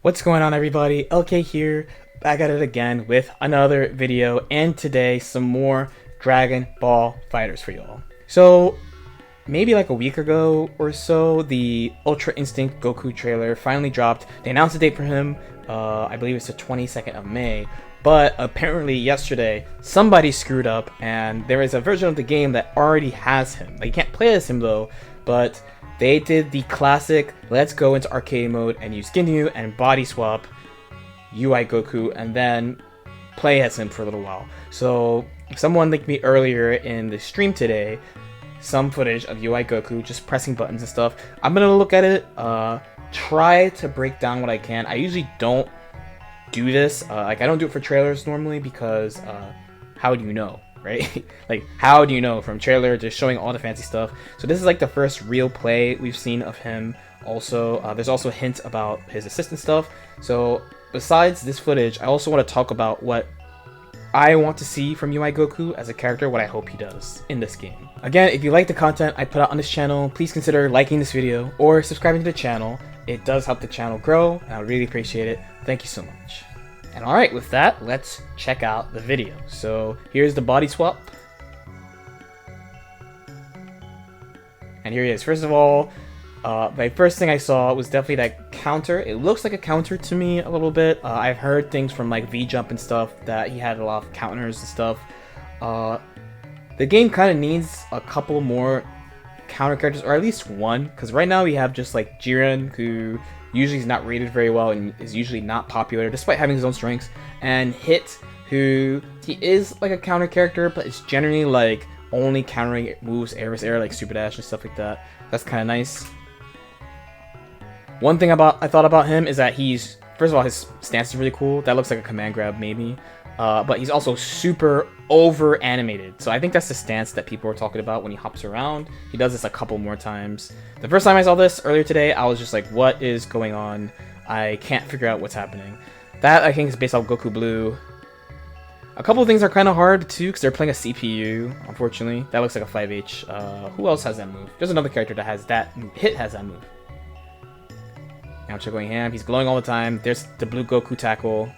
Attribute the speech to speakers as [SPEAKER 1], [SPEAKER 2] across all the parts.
[SPEAKER 1] What's going on, everybody? LK here, back at it again with another video, and today some more Dragon Ball Fighters for y'all. So maybe like a week ago or so, the Ultra Instinct Goku trailer finally dropped. They announced a date for him. I believe it's the 22nd of May. But apparently yesterday, somebody screwed up, and there is a version of the game that already has him. Like, you can't play as him though, but they did the classic, let's go into arcade mode and use Ginyu and body swap UI Goku and then play as him for a little while. So someone linked me earlier in the stream today some footage of UI Goku just pressing buttons and stuff. I'm gonna look at it, try to break down what I can. I usually don't do this, like I don't do it for trailers normally because how do you know? Right? Like, how do you know from trailer to showing all the fancy stuff? So this is like the first real play we've seen of him. Also, there's also hints about his assistant stuff. So besides this footage, I also want to talk about what I want to see from UI Goku as a character, what I hope he does in this game. Again, if you like the content I put out on this channel, please consider liking this video or subscribing to the channel. It does help the channel grow, and I really appreciate it. Thank you so much. And alright, with that, let's check out the video. So here's the body swap. And here he is. First of all, my first thing I saw was definitely that counter. It looks like a counter to me a little bit. I've heard things from like V-Jump and stuff that he had a lot of counters and stuff. The game kind of needs a couple more counter characters, or at least one, because right now we have just like Jiren, who usually is not rated very well and is usually not popular despite having his own strengths, and Hit, who he is like a counter character, but it's generally like only countering moves air vs air like Super Dash and stuff like that. That's kind of nice. One thing I thought about him is that he's, first of all, his stance is really cool. That looks like a command grab maybe, but he's also super over animated. So I think that's the stance that people were talking about when he hops around. He does this a couple more times. The first time I saw this earlier today, I was just like, what is going on? I can't figure out what's happening. That I think is based off Goku Blue. A couple of things are kind of hard too because they're playing a CPU, unfortunately. That looks like a 5H. Who else has that move? There's another character that has that. Hit has that move. Yamcha going ham. He's glowing all the time. There's the blue Goku tackle.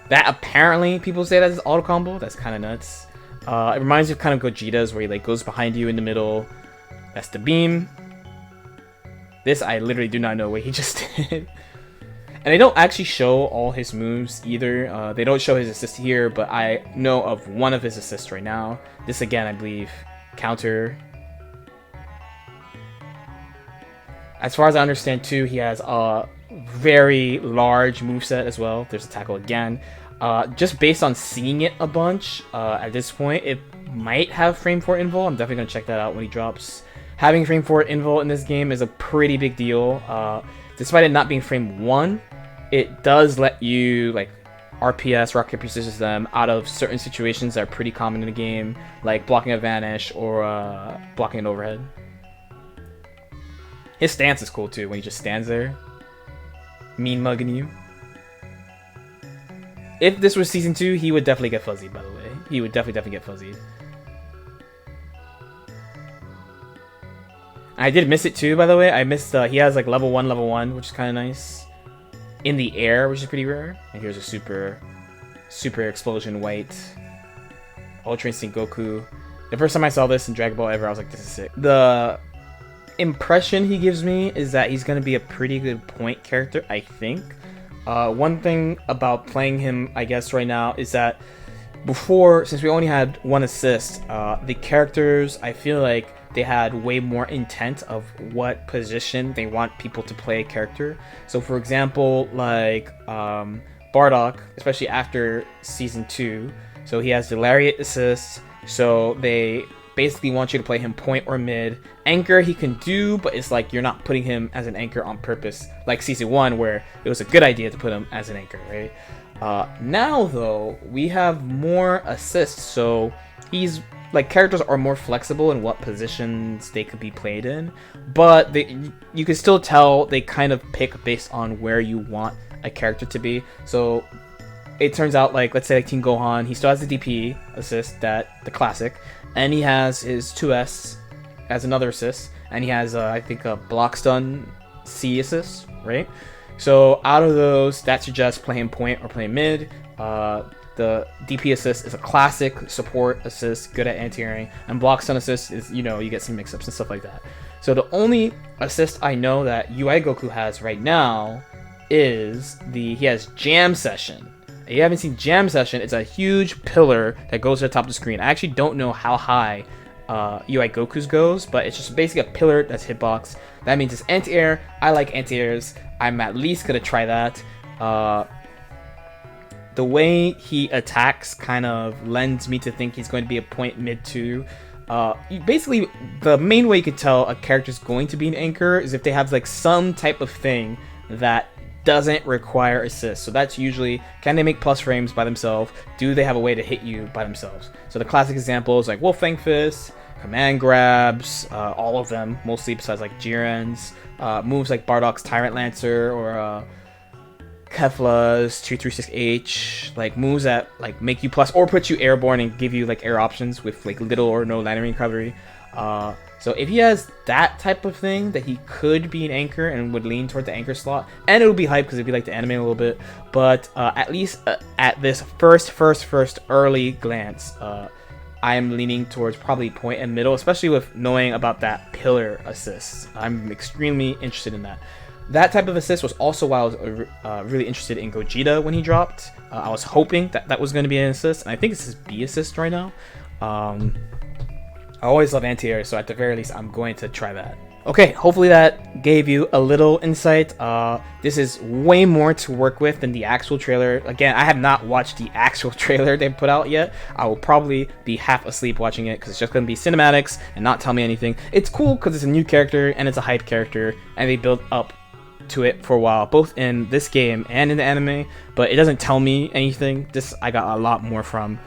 [SPEAKER 1] That apparently people say that is auto combo. That's kind of nuts. It reminds me of kind of Gogeta's where he like goes behind you in the middle. That's the beam. This I literally do not know what he just did. And they don't actually show all his moves either. They don't show his assist here, but I know of one of his assists right now. This again, I believe, counter. As far as I understand too, he has a very large moveset as well. There's a tackle again. Just based on seeing it a bunch, at this point, it might have frame 4 invul. I'm definitely going to check that out when he drops. Having frame 4 invul in this game is a pretty big deal. Despite it not being frame 1, it does let you like RPS, rock, paper, scissors them out of certain situations that are pretty common in the game, like blocking a vanish or blocking an overhead. His stance is cool too when he just stands there, mean mugging you. If this was season 2, he would definitely get fuzzy, by the way. He would definitely get fuzzy. I did miss it too, by the way. I missed, he has like level 1, which is kind of nice. In the air, which is pretty rare. And here's a super explosion white. Ultra Instinct Goku. The first time I saw this in Dragon Ball ever, I was like, this is sick. The impression he gives me is that he's going to be a pretty good point character, I think. One thing about playing him, I guess, right now is that before, since we only had one assist, the characters, I feel like they had way more intent of what position they want people to play a character. So for example, like Bardock, especially after season 2, so he has the Lariat assist, so they basically want you to play him point or mid. Anchor he can do, but it's like you're not putting him as an anchor on purpose, like season 1 where it was a good idea to put him as an anchor, right? Now though, we have more assists, so he's like, characters are more flexible in what positions they could be played in, but you can still tell they kind of pick based on where you want a character to be. So it turns out, like, let's say like Team Gohan, he still has the DP assist, the classic, and he has his 2S as another assist, and he has I think a block stun C assist, right? So out of those, that suggests playing point or playing mid. The DP assist is a classic support assist, good at anti-airing, and block stun assist is, you know, you get some mix-ups and stuff like that. So the only assist I know that UI Goku has right now is he has Jam Session. If you haven't seen Jam Session, it's a huge pillar that goes to the top of the screen. I actually don't know how high UI Goku's goes, but it's just basically a pillar that's hitbox. That means it's anti-air. I like anti-airs. I'm at least gonna try that. The way he attacks kind of lends me to think he's going to be a point mid 2. Basically, the main way you can tell a character's going to be an anchor is if they have like some type of thing that doesn't require assist. So that's usually, can they make plus frames by themselves? Do they have a way to hit you by themselves? So the classic examples like Wolf Fang Fist, command grabs, all of them, mostly besides like Jiren's, moves like Bardock's Tyrant Lancer or Kefla's 236H, like moves that like make you plus or put you airborne and give you like air options with like little or no landing recovery. So if he has that type of thing, that he could be an anchor and would lean toward the anchor slot, and it would be hype because it'd be like the anime a little bit. But at least at this first early glance, I am leaning towards probably point and middle, especially with knowing about that pillar assist. I'm extremely interested in that. That type of assist was also why I was really interested in Gogeta when he dropped. I was hoping that that was going to be an assist, and I think it's his B assist right now. I always love anti-air, so at the very least, I'm going to try that. Okay, hopefully that gave you a little insight. This is way more to work with than the actual trailer. Again, I have not watched the actual trailer they put out yet. I will probably be half asleep watching it because it's just going to be cinematics and not tell me anything. It's cool because it's a new character and it's a hype character, and they built up to it for a while, both in this game and in the anime, but it doesn't tell me anything. This I got a lot more from.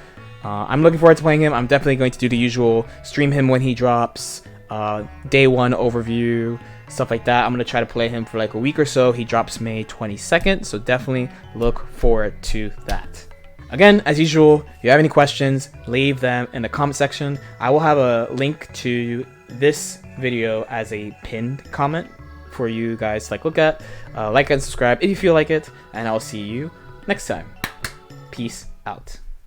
[SPEAKER 1] I'm looking forward to playing him. I'm definitely going to do the usual, stream him when he drops, day 1 overview, stuff like that. I'm going to try to play him for like a week or so. He drops May 22nd, so definitely look forward to that. Again, as usual, if you have any questions, leave them in the comment section. I will have a link to this video as a pinned comment for you guys to like look at. Like and subscribe if you feel like it, and I'll see you next time. Peace out.